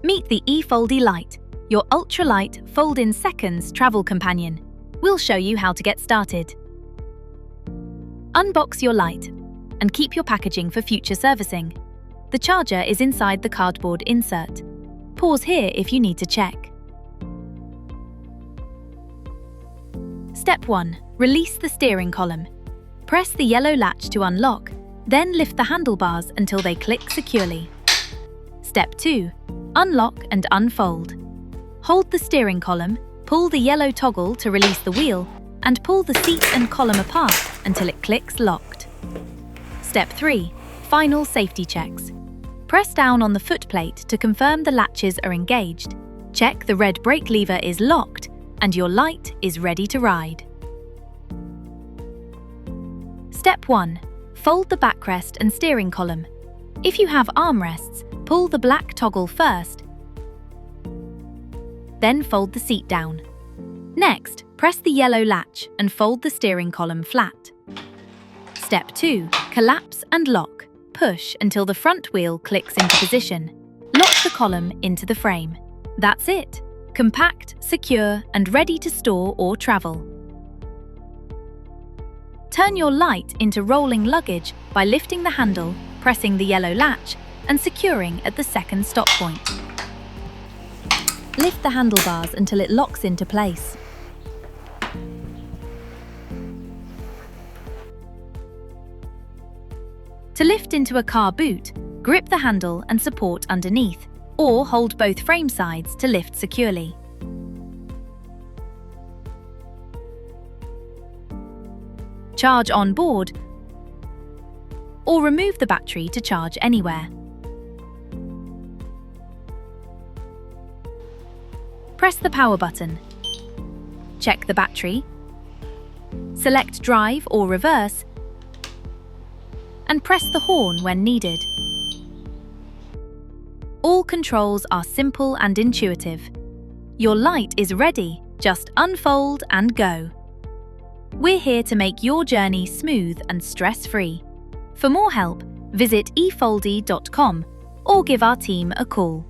Meet the eFOLDi Lite, your ultra-light, fold-in seconds travel companion. We'll show you how to get started. Unbox your Lite and keep your packaging for future servicing. The charger is inside the cardboard insert. Pause here if you need to check. Step 1. Release the steering column. Press the yellow latch to unlock, then lift the handlebars until they click securely. Step 2. Unlock and unfold. Hold the steering column, pull the yellow toggle to release the wheel, and pull the seat and column apart until it clicks locked. Step 3. Final safety checks. Press down on the footplate to confirm the latches are engaged. Check the red brake lever is locked and your Lite is ready to ride. Step 1. Fold the backrest and steering column. If you have armrests, pull the black toggle first, then fold the seat down. Next, press the yellow latch and fold the steering column flat. Step 2. Collapse and lock. Push until the front wheel clicks into position. Lock the column into the frame. That's it. Compact, secure, and ready to store or travel. Turn your Lite into rolling luggage by lifting the handle, pressing the yellow latch, and securing at the second stop point. Lift the handlebars until it locks into place. To lift into a car boot, grip the handle and support underneath, or hold both frame sides to lift securely. Charge on board, or remove the battery to charge anywhere. Press the power button. Check the battery. Select drive or reverse, and press the horn when needed. All controls are simple and intuitive. Your Lite is ready, just unfold and go. We're here to make your journey smooth and stress-free. For more help, visit eFOLDi.com or give our team a call.